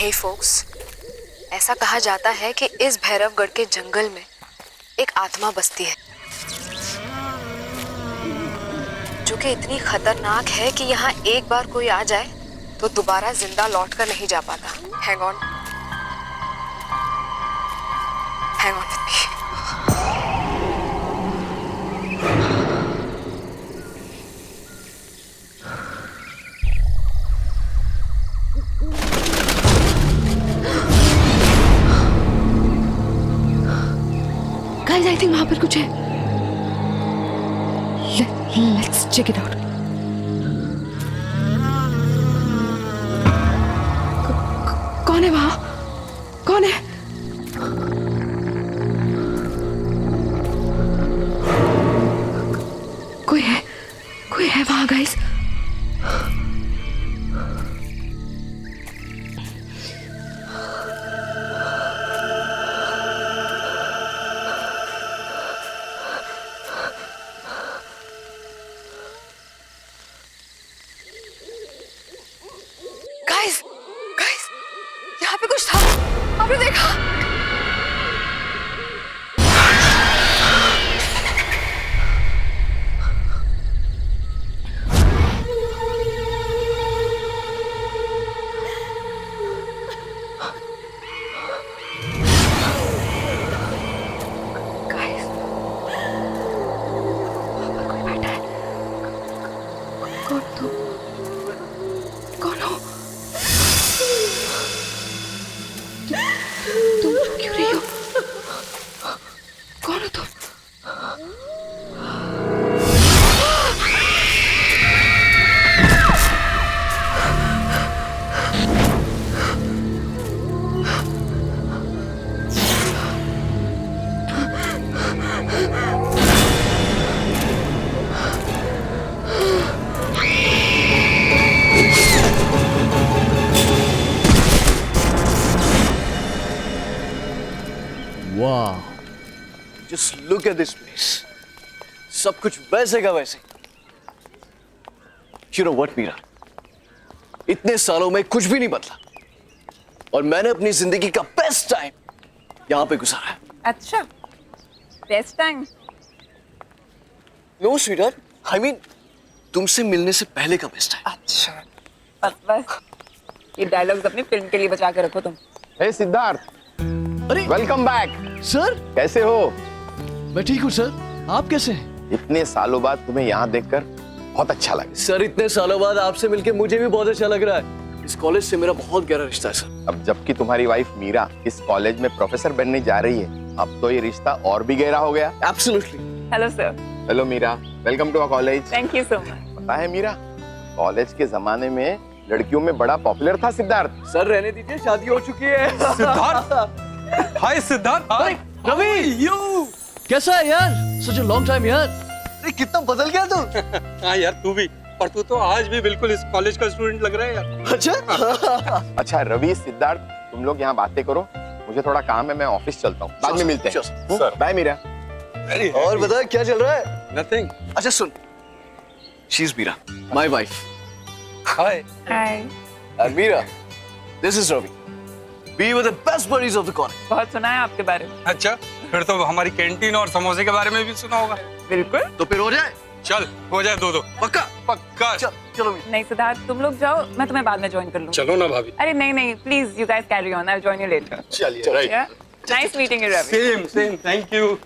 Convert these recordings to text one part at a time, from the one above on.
हे focus, ऐसा कहा जाता है कि इस भैरवगढ़ के जंगल में एक आत्मा बसती है जो कि इतनी खतरनाक है कि यहाँ एक बार कोई आ जाए तो दोबारा जिंदा लौट कर नहीं जा पाता। Hang on with me. Guys, I think वहां पर कुछ है। Let's check it out. कौन है वहां? कौन है? कोई है वहां गाइस। गाइस, यहाँ पे कुछ था, आपने देखा? कौन हो? तुम क्यों रही हो? कौन हो तुम? वाह, just look at this place. सब कुछ वैसे का वैसे। यू नो व्हाट मीरा, इतने सालों में कुछ भी नहीं बदला और मैंने अपनी जिंदगी का बेस्ट टाइम यहां पे गुजारा है। अच्छा, best time? No sweetheart, I mean तुमसे मिलने से पहले का बेस्ट टाइम। अच्छा, बस ये डायलॉग्स अपनी फिल्म के लिए बचा के रखो तुम। हे सिद्धार्थ, अरे वेलकम बैक। सर, कैसे हो? मैं ठीक हूँ सर, आप कैसे हैं? इतने सालों बाद तुम्हें यहाँ देखकर बहुत अच्छा लगा। सर, इतने सालों बाद आपसे मिलके मुझे भी बहुत अच्छा लग रहा है। इस कॉलेज से मेरा बहुत गहरा रिश्ता है सर। अब जबकि तुम्हारी वाइफ मीरा इस कॉलेज में प्रोफेसर बनने जा रही है, अब तो ये रिश्ता और भी गहरा हो गया। Absolutely. Hello sir. Hello Meera, welcome to our college. Thank you so much. पता है मीरा, कॉलेज के जमाने में लड़कियों में बड़ा पॉपुलर था सिद्धार्थ। सर रहने दीजिए, शादी हो चुकी है। सिद्धार्थ, हाय सिद्धार्थ। हाय रवि, यू कैसा है यार? सच अ लॉन्ग टाइम यार। अरे कितना बदल गया तू। हाँ यार, तू भी, पर तू तो आज भी बिल्कुल इस कॉलेज का स्टूडेंट लग रहा है यार। अच्छा। अच्छा रवि, सिद्धार्थ, तुम लोग यहाँ बातें करो, मुझे थोड़ा काम है, मैं ऑफिस चलता हूँ, बाद में मिलते हैं। सर। बाय मीरा। और बता क्या चल रहा है? नथिंग। अच्छा सुन, she is Meera, my wife. Hi. Hi. And Meera, this is Ravi. We were the best buddies of the college. बहुत सुना है आपके बारे में। अच्छा, फिर तो हमारी कैंटीन और समोसे के बारे में भी सुना होगा। बिल्कुल। तो फिर हो जाए? चल, हो जाए दो। पक्का? पक्का। चलो मीरा। नहीं सिद्धार्थ, तुम लोग जाओ, मैं तुम्हें बाद में ज्वाइन कर लूंगी। चलो ना भाभी। अरे नहीं, please you guys carry on, I will join you later. चलिए, right. Nice meeting you Ravi. Same, thank you.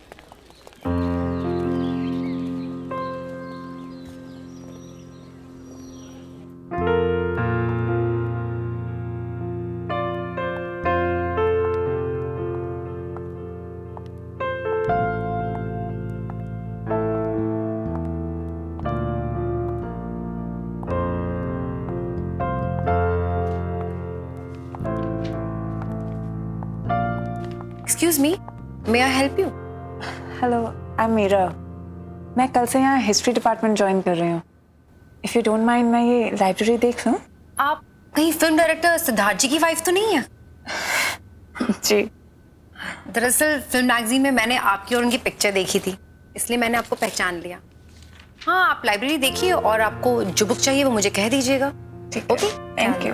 Excuse me, may I help you? Hello, I am Meera. मैं कल से यहाँ हिस्ट्री डिपार्टमेंट ज्वाइन कर रही हूँ। इफ यू डोंट माइंड, मैं ये लाइब्रेरी देख लूँ? आप कहीं फिल्म डायरेक्टर सिद्धार्थ जी की वाइफ तो नहीं है? जी। दरअसल फिल्म मैगजीन में मैंने आपकी और उनकी पिक्चर देखी थी, इसलिए मैंने आपको पहचान लिया। हाँ, आप लाइब्रेरी देखिए और आपको जो बुक चाहिए वो मुझे कह दीजिएगा। ठीक, ओके, थैंक यू।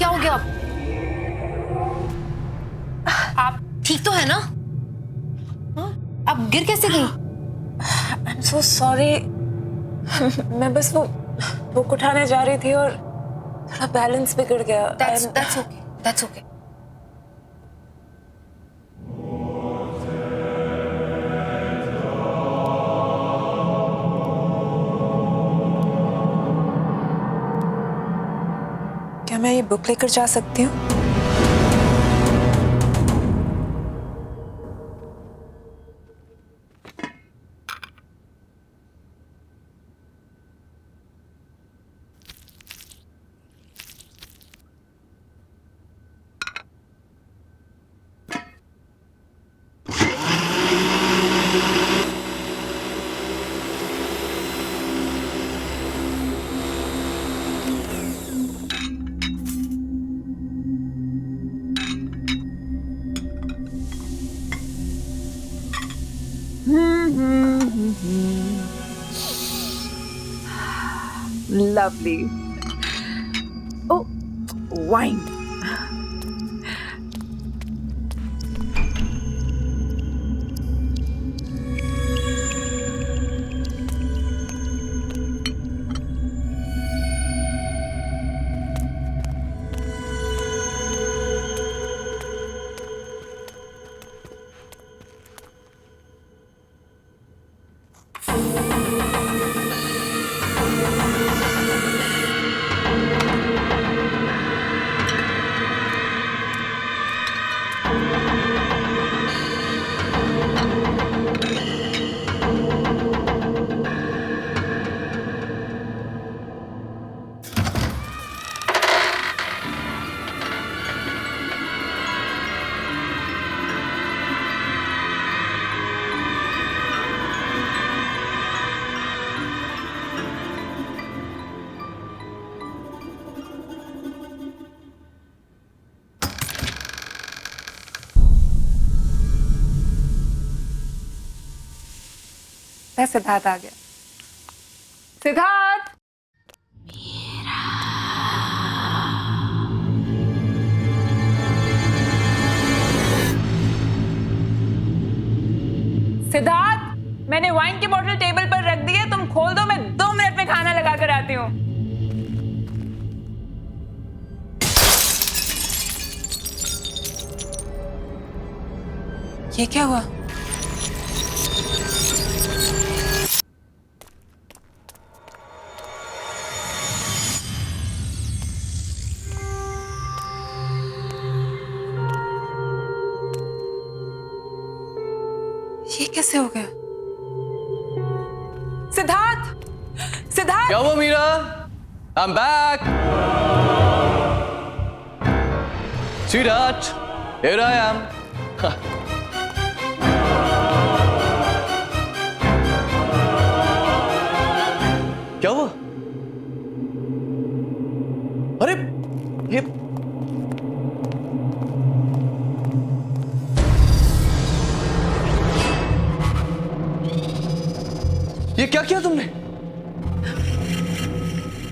क्या हो गया? आप ठीक तो है ना? हाँ? आप गिर कैसे गई? I am so sorry. मैं बस वो बुक उठाने जा रही थी और थोड़ा बैलेंस बिगड़ गया। That's okay. That's okay. क्या मैं ये बुक लेकर जा सकती हूँ? Lovely. Oh, wine. सिद्धार्थ आ गया। सिद्धार्थ, सिद्धार्थ, मैंने वाइन की बोतल टेबल पर रख दी है, तुम खोल दो, मैं 2 मिनट में खाना लगा कर आती हूँ। ये क्या हुआ? ये कैसे हो गया? सिद्धार्थ, सिद्धार्थ! क्या हुआ Meera? I'm back. Sweetheart, here I am. क्या हुआ? अरे ये क्या किया तुमने?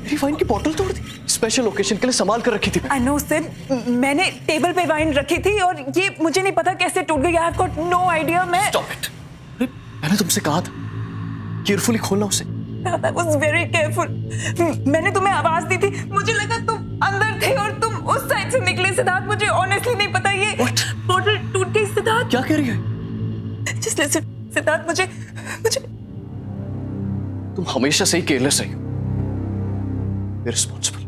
मेरी वाइन की बोतल तोड़ दी। स्पेशल ओकेजन के लिए संभाल कर रखी थी। I know sir, मैंने टेबल पे वाइन रखी थी और ये मुझे नहीं पता कैसे टूट गई। I've got no idea। मैं Stop it. अरे मैंने तुमसे कहा था केयरफुली खोलना उसे। I was very careful। मैंने तुम्हें आवाज दी थी, मुझे लगा तुम अंदर थे और तुम उस साइड से निकले। सिद्धार्थ, मुझे ऑनेस्टली नहीं पता ये बोतल टूट गई। सिद्धार्थ, क्या कह रही है? Just listen, सिद्धार्थ, मुझे तुम हमेशा से ही केयरलेस रही हो, इररिस्पॉन्सिबल।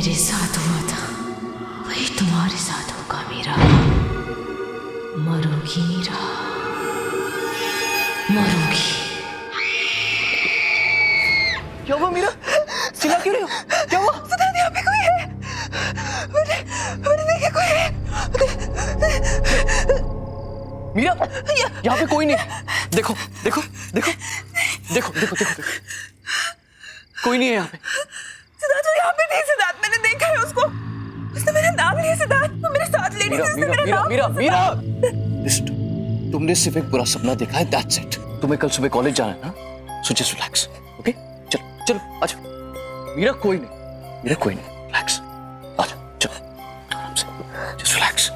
मेरे साथ हुआ था वही तुम्हारे साथ होगा मीरा। मरोगी मीरा, मरोगी। क्या हुआ मीरा? चिल्ला क्यों रही हो? क्या हुआ? सिद्धार्थ, यहाँ पे कोई है। मैंने देखा कोई है। मीरा, यहाँ पे कोई नहीं। देखो देखो देखो देखो देखो देखो, कोई नहीं है यहाँ पे। सिद्धार्थ, वो यहाँ पे थी। सिद्धार्थ, मैंने देखा है उसको। उसने मेरा नाम लिया। सिद्धार्थ, वो मेरे साथ लेडी थी। उसने मेरा नाम मीरा मीरा, लिस्ट, तुमने सिर्फ एक बुरा सपना देखा है, दैट्स इट। तुम्हें कल सुबह कॉलेज जाना है ना, सो जस्ट रिलैक्स, ओके? चलो चलो आजा। मीरा कोई नहीं, मीरा कोई नहीं, रिलैक्स, आजा चलो आराम से, जस्ट रिलैक्स।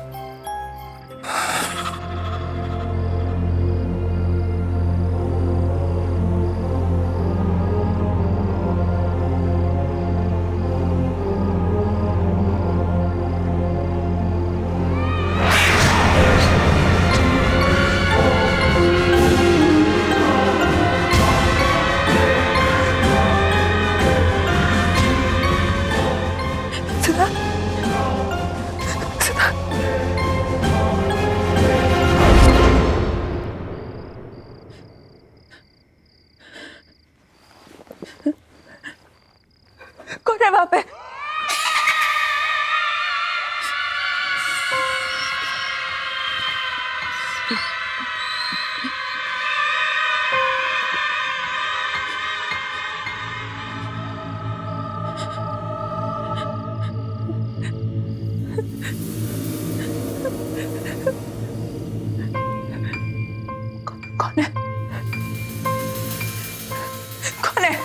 कौन है वहाँ पे? कौन है? कौन है?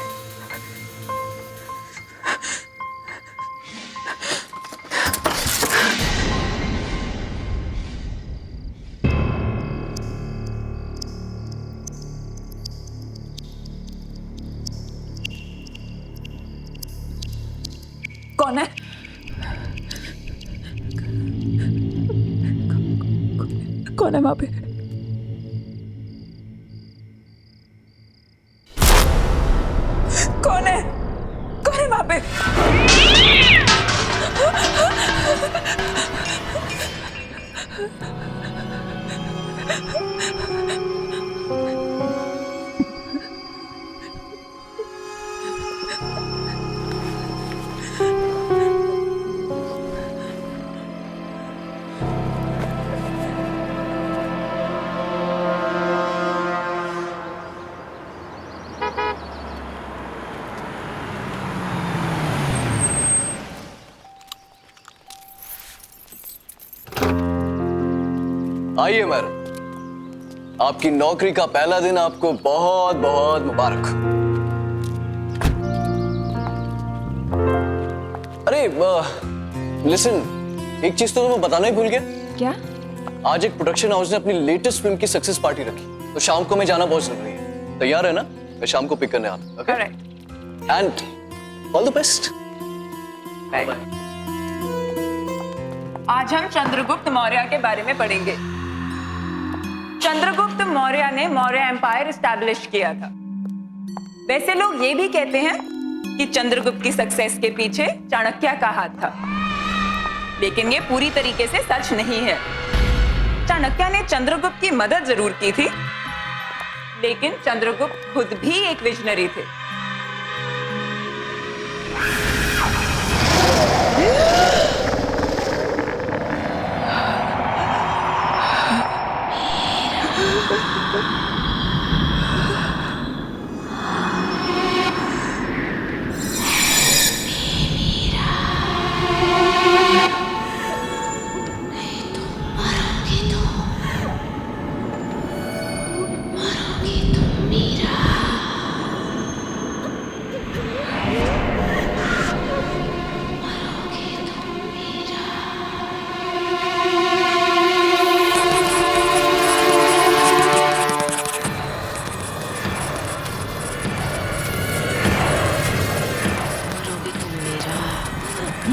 कौन है? कौन है वहां पे? कौन है? कौन है वहां पे? आइए मैडम, आपकी नौकरी का पहला दिन आपको बहुत बहुत मुबारक। अरे लिसन, एक चीज तो मैं बताना ही भूल गया। क्या? आज एक प्रोडक्शन हाउस ने अपनी लेटेस्ट फिल्म की सक्सेस पार्टी रखी, तो शाम को मैं जाना बहुत जरूरी है। तैयार है ना? मैं शाम को पिक करने आता हूं, okay? And all the best. आज हम चंद्रगुप्त मौर्य के बारे में पढ़ेंगे। चंद्रगुप्त मौर्य ने मौर्य एम्पायर एस्टैब्लिश किया था। वैसे लोग ये भी कहते हैं कि चंद्रगुप्त की सक्सेस के पीछे चाणक्य का हाथ था, लेकिन ये पूरी तरीके से सच नहीं है। चाणक्य ने चंद्रगुप्त की मदद जरूर की थी, लेकिन चंद्रगुप्त खुद भी एक विजनरी थे।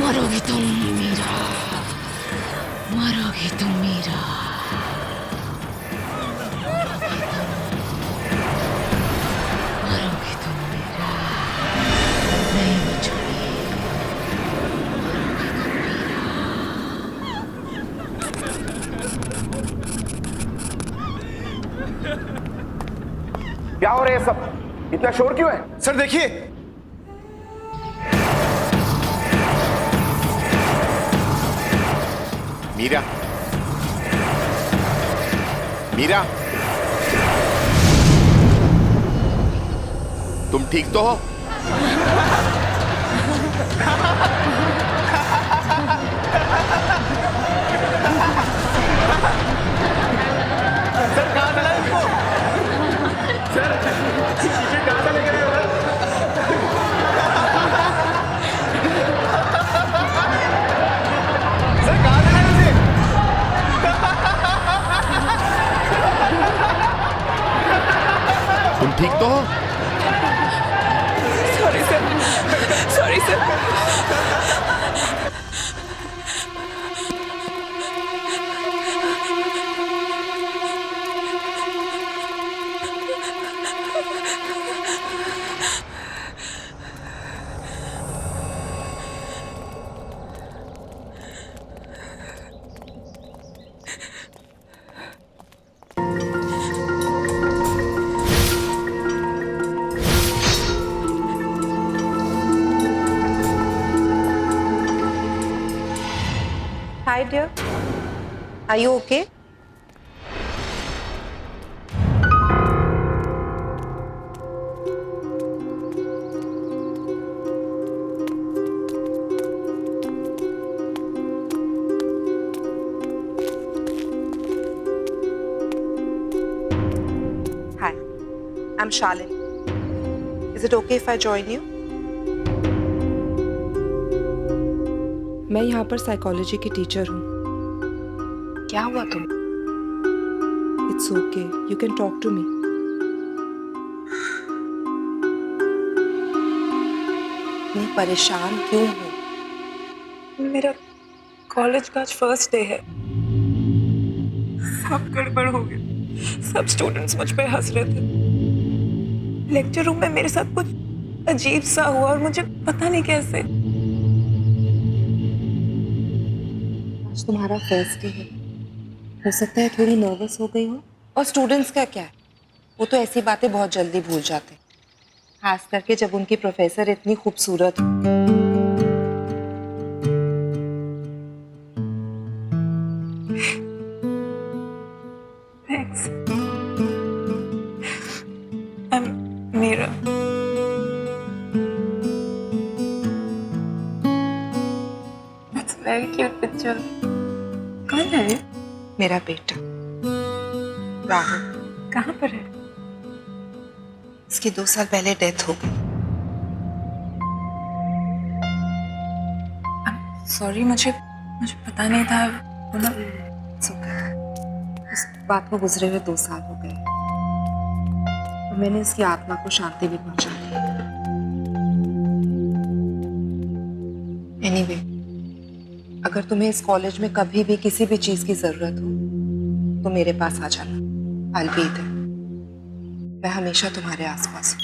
मरोगी तुम मीरा, मरोगी तुम मीरा, मरोगी तुम मीरा, नहीं बचोगी, है सब? इतना शोर क्यों है? सर देखिए, मीरा, मीरा, तुम ठीक तो हो? सर कहाँ चला इसको? सर ये कहाँ से लेकर आए हो? सर कहाँ चला इसे? तुम ठीक तो हो? Sorry sir, sorry sir. Hi dear, are you okay? Hi, I'm Shalin. Is it okay if I join you? मैं यहाँ पर साइकोलॉजी की टीचर हूँ। क्या हुआ तुम? It's okay. You can talk to me. मैं परेशान क्यों हूँ? मेरा कॉलेज का आज फर्स्ट डे है। सब गड़बड़ हो गया। सब स्टूडेंट्स मुझ पे हंस रहे थे। लेक्चर रूम में मेरे साथ कुछ अजीब सा हुआ और मुझे पता नहीं कैसे। आज तुम्हारा फर्स्ट डे है, हो सकता है थोड़ी नर्वस हो गई हो। और स्टूडेंट्स का क्या है, वो तो ऐसी बातें बहुत जल्दी भूल जाते हैं, खास करके जब उनकी प्रोफेसर इतनी खूबसूरत हो। Thanks. I'm Meera. That's a very cute picture. कौन है ये? मेरा बेटा राहुल। कहाँ पर है? इसकी 2 साल पहले डेथ हो गई। सॉरी, मुझे पता नहीं था। It's okay. इस बात को गुजरे हुए 2 साल हो गए और मैंने इसकी आत्मा को शांति भी पहुंचा दी। एनीवे, अगर तुम्हें इस कॉलेज में कभी भी किसी भी चीज की जरूरत हो तो मेरे पास आ जाना। I'll be there. मैं हमेशा तुम्हारे आसपास हूँ।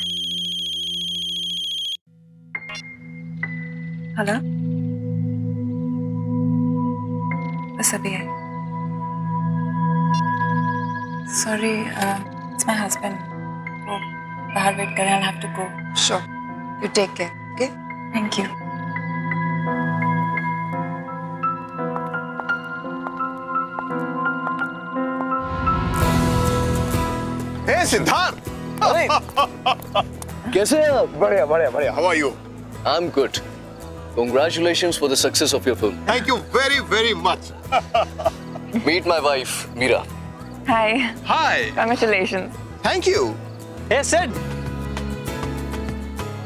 हेलो, बस अभी है। Sorry, it's my husband. वो बाहर वेट कर रहे हैं। I have to go. Sure. You take care. Okay? Thank you. Hey Siddharth, कैसे हैं आप? बढ़िया बढ़िया बढ़िया। How are you? I'm good. Congratulations for the success of your film. Thank you very very much. Meet my wife, Meera. Hi, Hi. Congratulations. Thank you. Hey, Sid.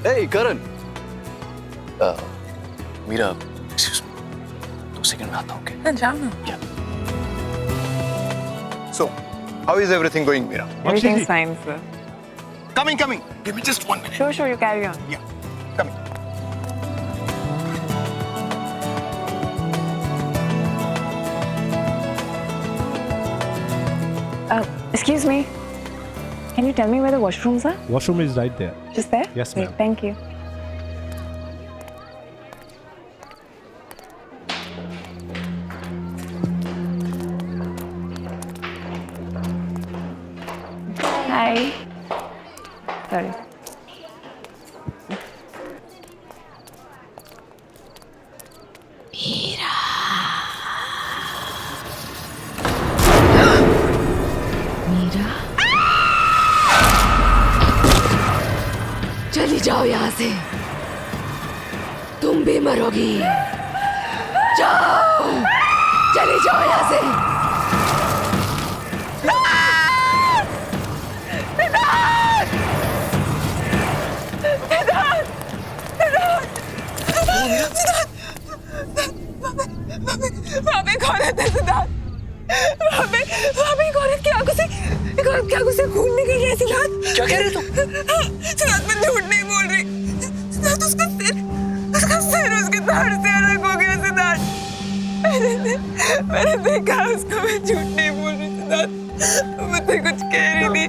Hey, Karan. Meera, excuse me. 2 second में आता हूँ, okay? हाँ, जाओ ना। Yeah. So, how is everything going, Meera? Everything's fine, sir. Coming. Give me just 1 minute. Sure, you carry on. Yeah. Coming. Excuse me. Can you tell me where the washrooms are? Washroom is right there. Just there? Yes, Great, ma'am. thank you. Hi. जाओ यहाँ से, तुम भी मरोगी। जाओ, चले जाओ यहाँ से। वहाँ पे एक औरत है सिद्धार्थ, वहाँ पे एक औरत की आंखों से खून निकल रहा है सिद्धार्थ। क्या कह रहे हो तुम? सिद्धार्थ मैं झूठ नहीं बोल रही सिद्धार्थ, उसका सिर उसके धड़ से अलग हो गया सिद्धार्थ। मैंने देखा उसको, मैं झूठ नहीं बोल रही सिद्धार्थ, मैं तो कुछ कह रही थी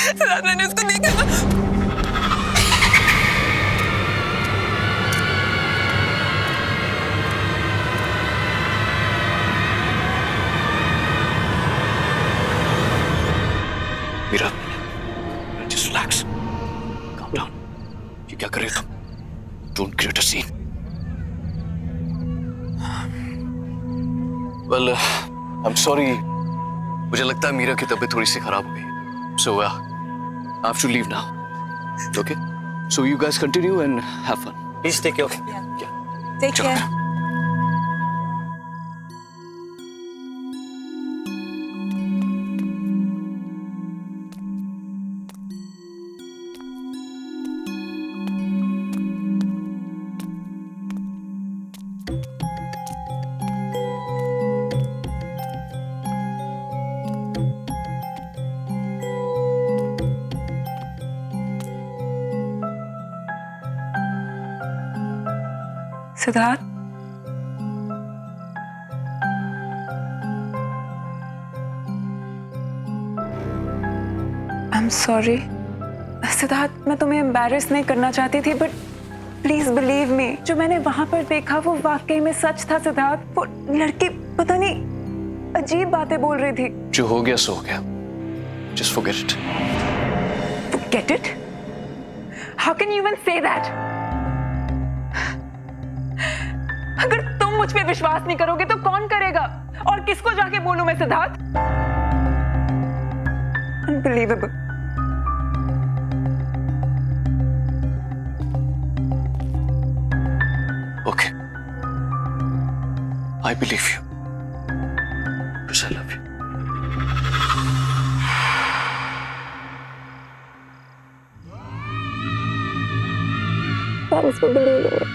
सिद्धार्थ, मैंने उसको देखा था। Meera, just relax, calm down. ये क्या कर रहे हो तुम? Don't create a scene. Well, I'm sorry. मुझे लगता है मीरा की तबीयत थोड़ी सी खराब हो गई. So, I have to leave now. Okay? So you guys continue and have fun. Please take care. Yeah. Take चलो. care. Siddharth, I am sorry Siddharth, मैं तुम्हें एम्बैरेस नहीं करना चाहती थी, बट प्लीज बिलीव मी, जो मैंने वहां पर देखा वो वाकई में सच था सिद्धार्थ। वो लड़की पता नहीं अजीब बातें बोल रही थी। जो हो गया सो हो गया. Just forget it. Get it? How can you even say that? अगर तुम मुझ पे विश्वास नहीं करोगे तो कौन करेगा? और किसको जाके बोलूं मैं Siddharth? Unbelievable. Okay. I believe you. Because I love you. That is unbelievable.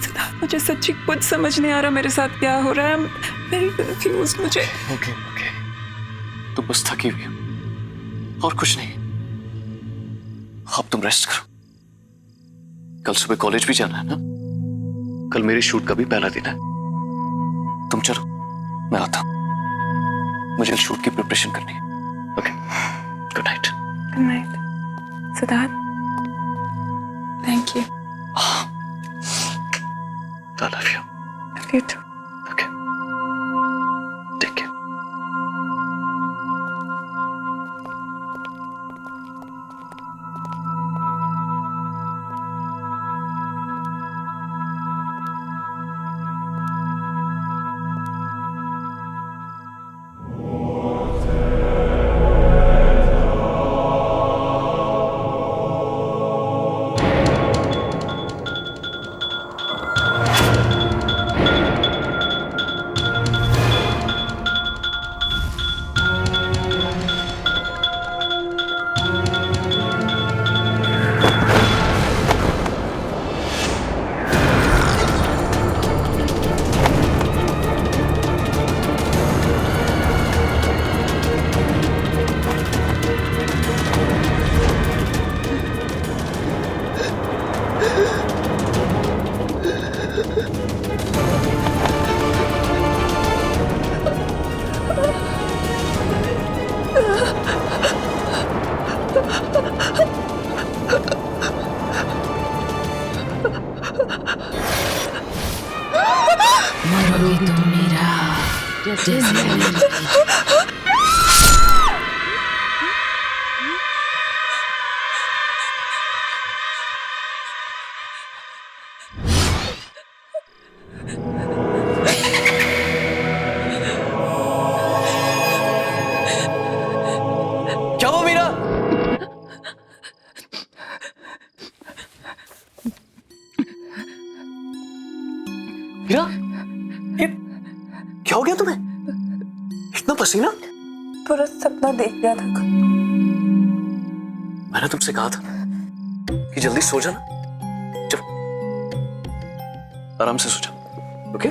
Siddharth, मुझे सच्ची कुछ समझ नहीं आ रहा मेरे साथ क्या हो रहा है। I'm very confused. मुझे Okay. तो बस थकी हुई हो और कुछ नहीं. अब तुम रेस्ट करो. कल सुबह कॉलेज भी जाना है ना? कल मेरे शूट का भी पहला दिन है. तुम चलो, मैं आता हूं. मुझे शूट की प्रिपरेशन करनी है. Okay, good night. Good night. Siddharth, thank you. I love you. Love you too. Okay. Take care. मरोगे तुम मीरा, जैसे क्या हुआ मीरा? मीरा, ये क्या हो गया तुम्हें? इतना पसीना? पूरा सपना देख लिया था। मैंने तुमसे कहा था कि जल्दी सो जाना। चलो आराम से सो जाओ, ओके?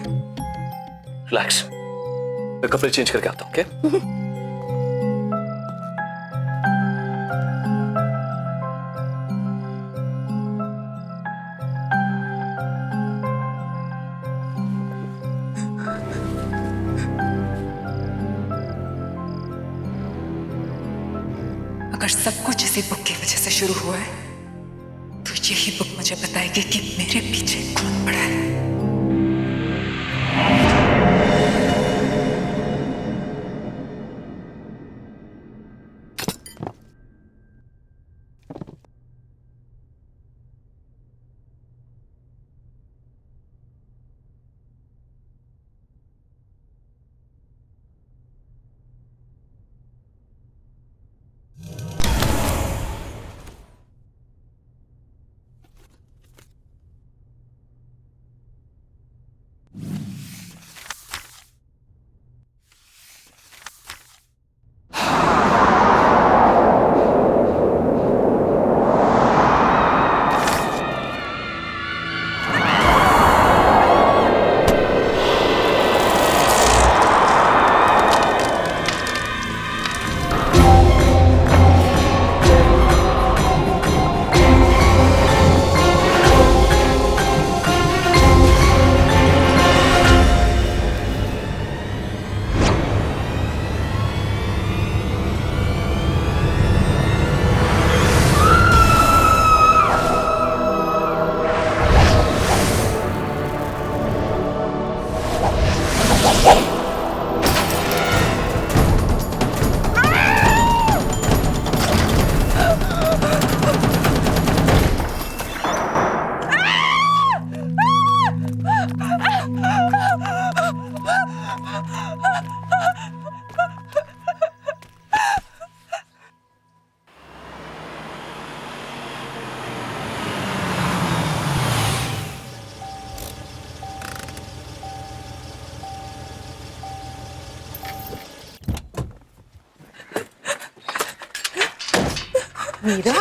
रिलैक्स। मैं कपड़े चेंज करके आता हूँ, ओके? अगर सब कुछ इसी बुक की वजह से शुरू हुआ है तो यही बुक मुझे बताएगी कि मेरे पीछे कौन पड़ा है। मीरा,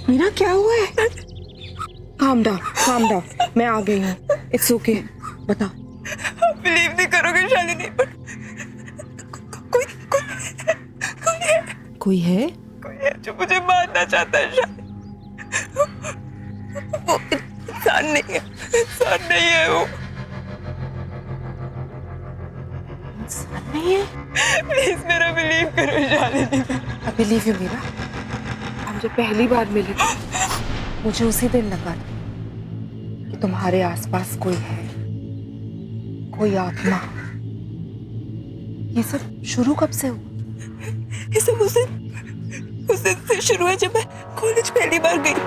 मीरा क्या हुआ है? काम डाउन, मैं आ गई हूँ। इट्स ओके, बता। बिलीव नहीं करोगे शालिनी, बट कोई है जो मुझे मारना चाहता है। शालिनी वो इंसान नहीं है वो। इंसान नहीं है? प्लीज मेरा बिलीव करो Shalini. I believe you Meera. हम जब पहली बार मिले थे मुझे उसी दिन लगा कि तुम्हारे आसपास कोई है, कोई आत्मा। ये सब शुरू कब से हुआ? ये सब उस दिन से शुरू है जब मैं कॉलेज पहली बार गई थी।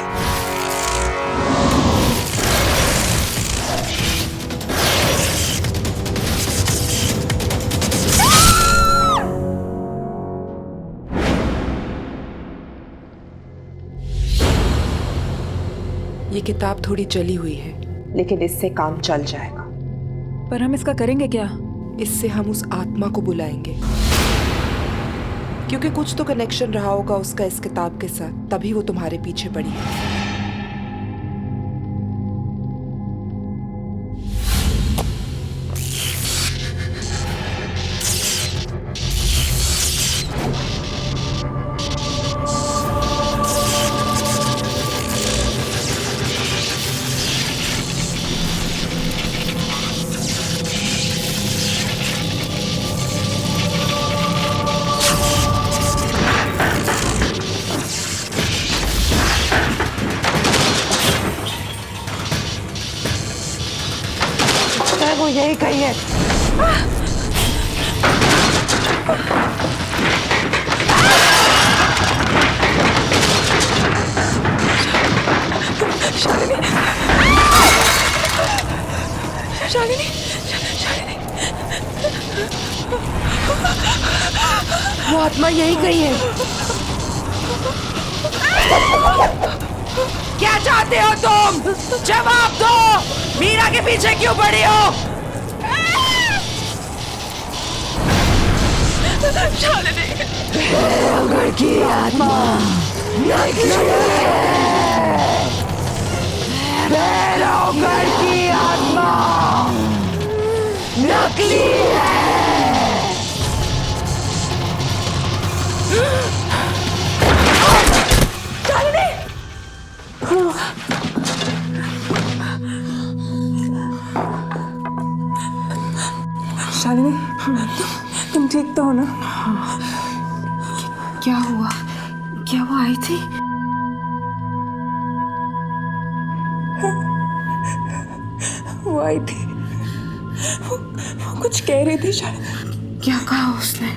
ये किताब थोड़ी जली हुई है, लेकिन इससे काम चल जाएगा। पर हम इसका करेंगे क्या? इससे हम उस आत्मा को बुलाएंगे, क्योंकि कुछ तो कनेक्शन रहा होगा उसका इस किताब के साथ, तभी वो तुम्हारे पीछे पड़ी है। वो यही कही है। शालिनी, वो आत्मा यही कही है। क्या चाहते हो तुम? जवाब दो, मीरा के पीछे क्यों पड़ी हो? घर की आत्मा घर की आत्मा नकली शालिनी, तुम ठीक तो हो ना? क्या हुआ? क्या वो आई थी? वो आई थी, वो कुछ कह रही थी शालिनी। क्या कहा उसने?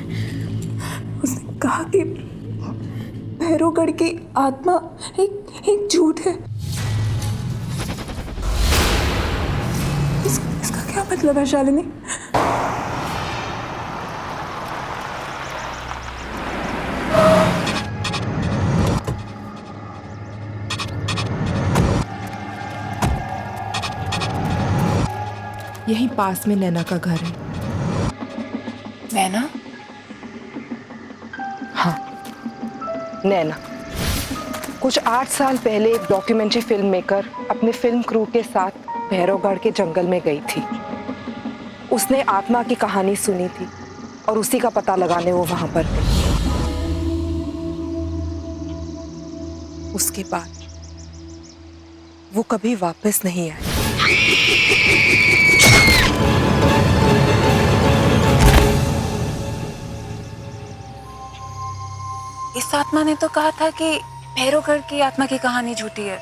उसने कहा कि भैरवगढ़ की आत्मा एक झूठ है। इसका क्या मतलब है शालिनी? यहीं पास में नैना का घर है। नैना? हाँ, नैना। कुछ 8 साल पहले एक डॉक्यूमेंट्री फिल्म मेकर अपने फिल्म क्रू के साथ भैरवगढ़ के जंगल में गई थी। उसने आत्मा की कहानी सुनी थी और उसी का पता लगाने वो वहां पर गई। उसके बाद वो कभी वापस नहीं आई। इस आत्मा ने तो कहा था कि भैरवगढ़ की आत्मा की कहानी झूठी है।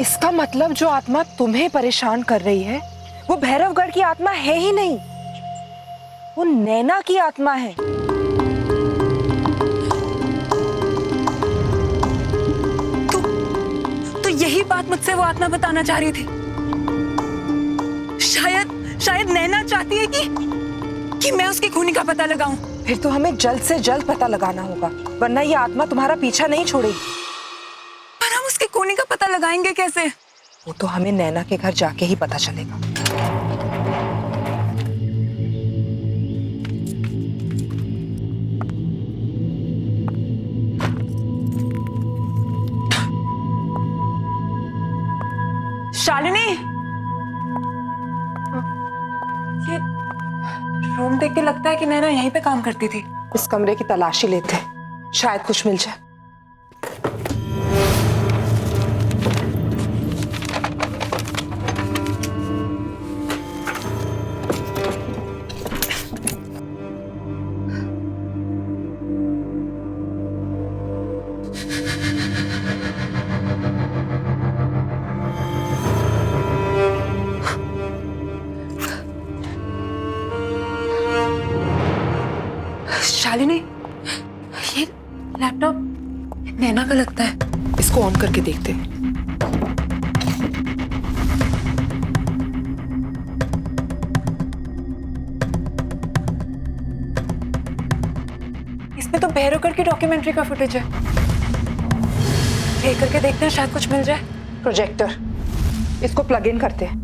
इसका मतलब जो आत्मा तुम्हें परेशान कर रही है वो भैरवगढ़ की आत्मा है ही नहीं, वो नैना की आत्मा है। तो यही बात मुझसे वो आत्मा बताना चाह रही थी। शायद नैना चाहती है कि मैं उसकी खूनी का पता लगाऊं। फिर तो हमें जल्द से जल्द पता लगाना होगा, वरना ये आत्मा तुम्हारा पीछा नहीं छोड़ेगी। पर हम उसकी खूनी का पता लगाएंगे कैसे? वो तो हमें नैना के घर जाके ही पता चलेगा। शालिनी, ये रूम देख के लगता है कि नैना यहीं पे काम करती थी। इस कमरे की तलाशी लेते हैं, शायद कुछ मिल जाए। शालिनी, ये लैपटॉप नैना का लगता है। इसको ऑन करके देखते हैं। इसमें तो भैरवगढ़ की डॉक्यूमेंट्री का फुटेज है। प्ले करके देखते हैं, शायद कुछ मिल जाए। प्रोजेक्टर, इसको प्लग इन करते हैं।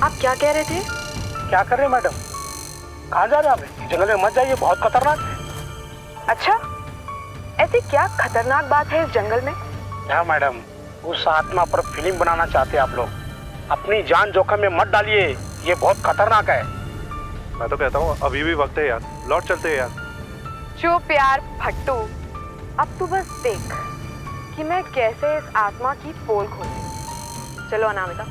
आप क्या कह रहे थे? क्या कर रहे हैं मैडम? कहाँ जा रहे हैं आप? जंगल में मत जाइए, बहुत खतरनाक है। अच्छा, ऐसी क्या खतरनाक बात है इस जंगल में? क्या मैडम, उस आत्मा पर फिल्म बनाना चाहते हैं आप लोग। अपनी जान जोखिम में मत डालिए, ये बहुत खतरनाक है। मैं तो कहता हूँ अभी भी वक्त है यार, लौट चलते हैं यार। चुप यार भट्टू, अब तू बस देख कि मैं कैसे इस आत्मा की पोल खोलती। चलो Anamika.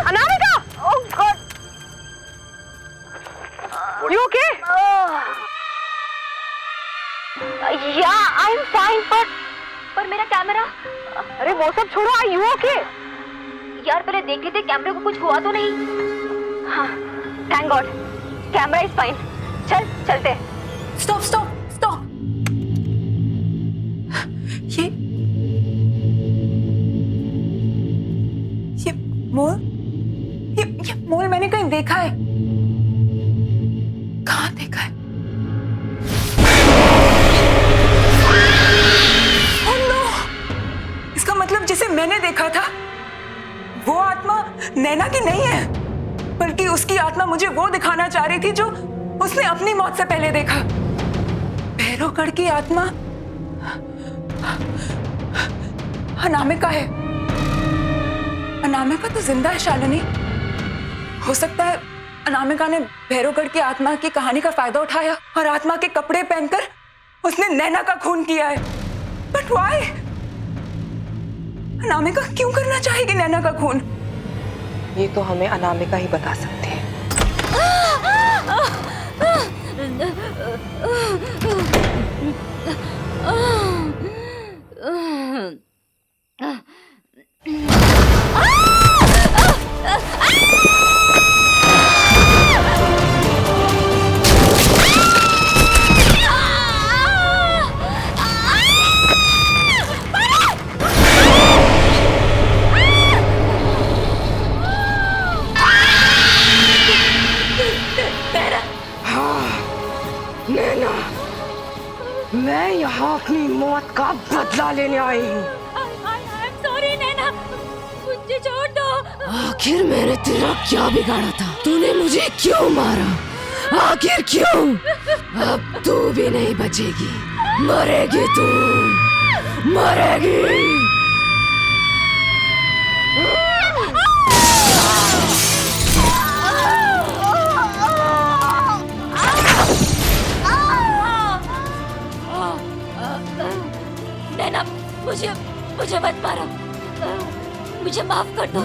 Anamika! Oh God! You okay? Yeah, I'm fine, पर मेरा कैमरा। अरे वो सब छोड़ो, Are you okay? यार पहले देख लेते कैमरे को कुछ हुआ तो नहीं। हाँ, thank God, camera is fine. चलते। स्टॉप। मोल? ये मोल मैंने कहीं देखा है। कहाँ देखा है? Oh no! इसका मतलब जिसे मैंने देखा था वो आत्मा नैना की नहीं है, बल्कि उसकी आत्मा मुझे वो दिखाना चाह रही थी जो उसने अपनी मौत से पहले देखा। भैरवगढ़ की आत्मा अनामिका है। अनामिका तो जिंदा है शालिनी। हो सकता है अनामिका ने भैरवगढ़ की आत्मा की कहानी का फायदा उठाया और आत्मा के कपड़े पहनकर उसने नैना का खून किया है। But why? अनामिका क्यों करना चाहेगी नैना का खून? ये तो हमें अनामिका ही बता सकती है। मैं यहाँ अपनी मौत का बदला लेने आई हूँ। सॉरी नैना, मुझे छोड़ दो। आखिर मैंने तेरा क्या बिगाड़ा था? तूने मुझे क्यों मारा? आखिर क्यों? अब तू भी नहीं बचेगी, मरेगी तू, मरेगी। नैना, मुझे मत मारो, मुझे माफ कर दो।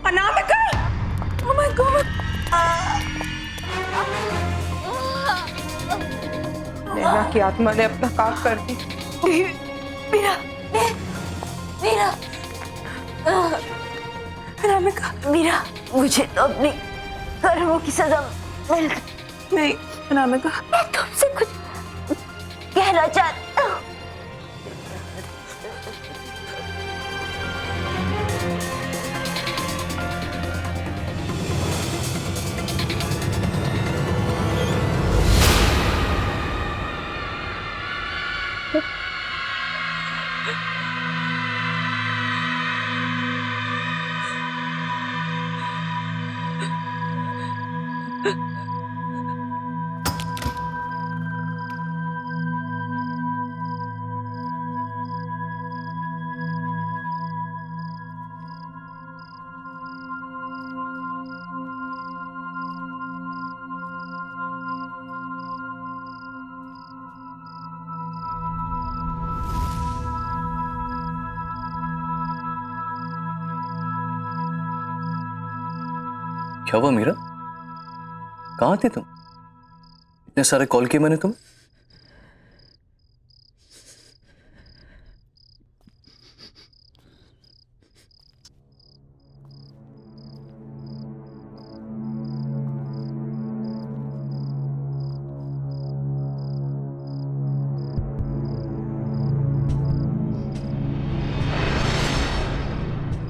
अनामिका! Oh my God! नैना की आत्मा ने अपना काम कर दी। मीरा, मीरा, अनामिका! मीरा, मुझे तो अपनी कर्मों की सजा मिल गई। नहीं अनामिका, मैं तुमसे कुछ कहना चाहती हूँ। क्या हुआ मीरा? कहाँ थे तुम? इतने सारे कॉल किए मैंने तुम।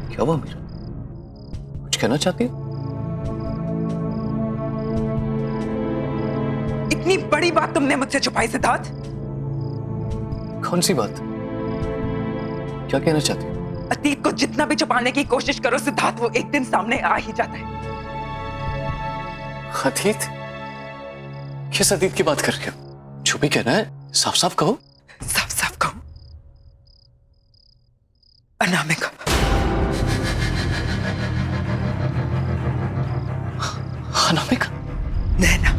क्या हुआ मीरा? कुछ कहना चाहती हो? इतनी बड़ी बात तुमने मुझसे छुपाई सिद्धार्थ। कौन सी बात? क्या कहना चाहती हो? अतीत को जितना भी छुपाने की कोशिश करो सिद्धार्थ, वो एक दिन सामने आ ही जाता है। अतीत? किस अतीत की बात कर रहे हो? जो भी कहना है साफ साफ कहो। साफ साफ कहो, अनामिका। अनामिका? नैना।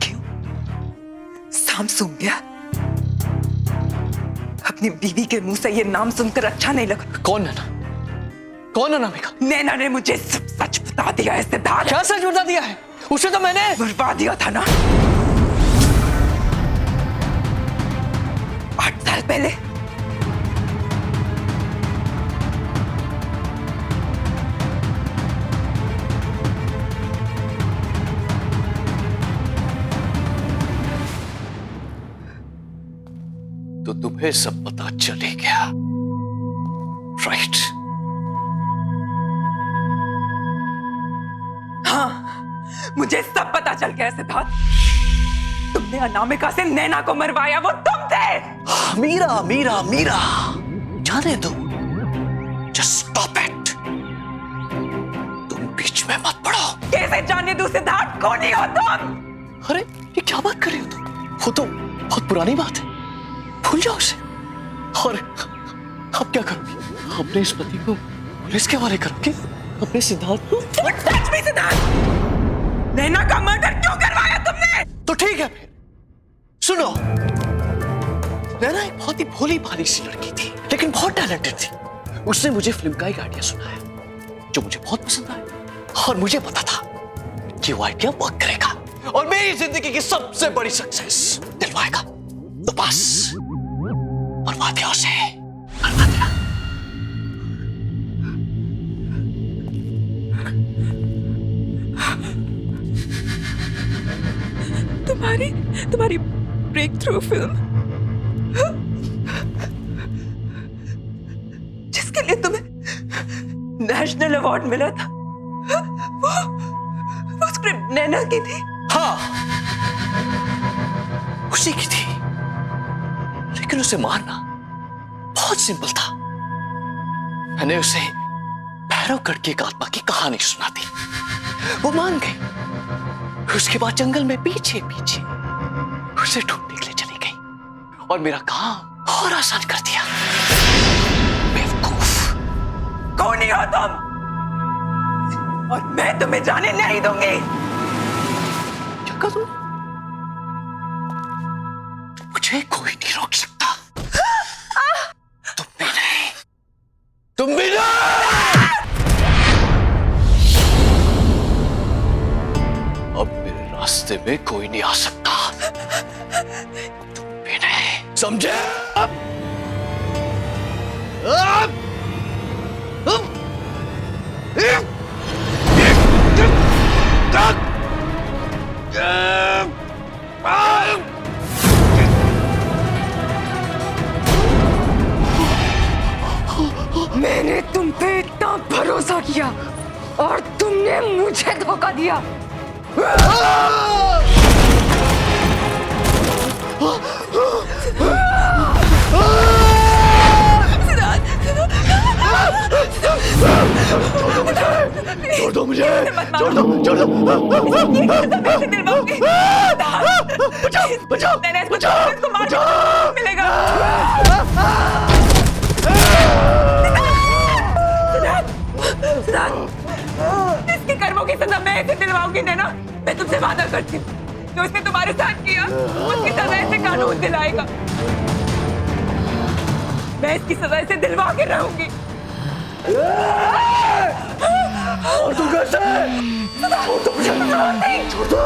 क्यों? नाम सुन गया? अपनी बीवी के मुंह से ये नाम सुनकर अच्छा नहीं लगा। कौन नैना? कौन अनामिका? नैना ने मुझे सब सच बता दिया है सिद्धार्थ। क्या सच बता दिया है? उसे तो मैंने मरवा दिया था ना 8 साल पहले। तुम्हें सब पता चले गया, राइट? हाँ, मुझे सब पता चल गया सिद्धार्थ। तुमने अनामिका से नैना को मरवाया, वो तुम थे। मीरा मीरा मीरा, जाने दो, जस्ट स्टॉप इट। तुम बीच में मत पड़ो। कैसे जाने दो सिद्धार्थ, कौन ही हो तुम? अरे ये क्या बात कर रही हो तुम? वो तो बहुत पुरानी बात है, भूल जाओ उसे। और अब क्या करोगी? अपने इस पति को पुलिस के हवाले करोगे? अपने सिद्धार्थ को? टच मी सिद्धार्थ, नैना का मर्डर क्यों करवाया तुमने? तो ठीक है फिर, सुनो। नैना एक बहुत ही भोली भाली सी लड़की थी, लेकिन बहुत टैलेंटेड थी। उसने मुझे फिल्म का एक आइडिया सुनाया, जो मुझे बहुत पसंद आया, और मुझे पता था कि वो आइडिया वर्क करेगा और मेरी जिंदगी की सबसे बड़ी सक्सेस दिलवाएगा। तो बस बर्बाद दिया उसे, बर्बाद दिया। तुम्हारी ब्रेक थ्रू फिल्म, जिसके लिए तुम्हें नेशनल अवार्ड मिला था, वो स्क्रिप्ट नैना की थी। हाँ, उसी की थी, लेकिन उसे मारना बहुत सिंपल था। मैंने उसे भैरवगढ़ की एक आत्मा की कहानी सुना दी, वो मान गई। उसके बाद जंगल में पीछे पीछे उसे ढूंढने के लिए चली गई और मेरा काम और आसान कर दिया। बेवकूफ। कौन ही हो तुम? और मैं तुम्हें जाने नहीं दूंगी। क्या कहा तुम? मुझे कोई नहीं रोक सकता। तुम भी नहीं, तुम भी नहीं। अब मेरे रास्ते में कोई नहीं आ सकता। तुम भी नहीं, समझे? मैंने तुम पे इतना भरोसा किया और तुमने मुझे धोखा दिया। छोड़ दो मुझे, छोड़ दो, छोड़ दो। बचाओ, बचाओ, बचाओ, इसको मार दो, मिलेगा। सिद्धार्थ, इसके कर्मों की सजा मैं इसे दिलवाऊंगी नैना। मैं तुमसे वादा करती हूँ, जो इसने तुम्हारे साथ किया उसकी सजा इसे कानून दिलाएगा। मैं इसकी सजा इसे दिलवा के रहूंगी। और तू कैसे? छोड़ दो मुझे, छोड़ दो।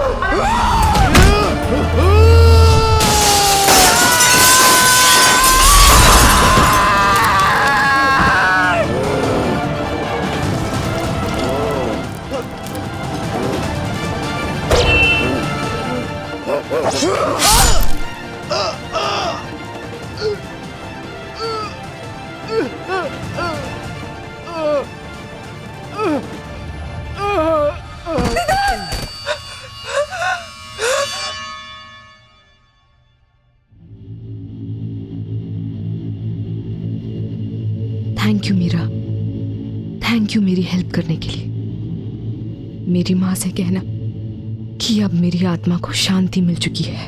Thank you Meera, thank you मेरी हेल्प करने के लिए। मेरी माँ से कहना कि अब मेरी आत्मा को शांति मिल चुकी है।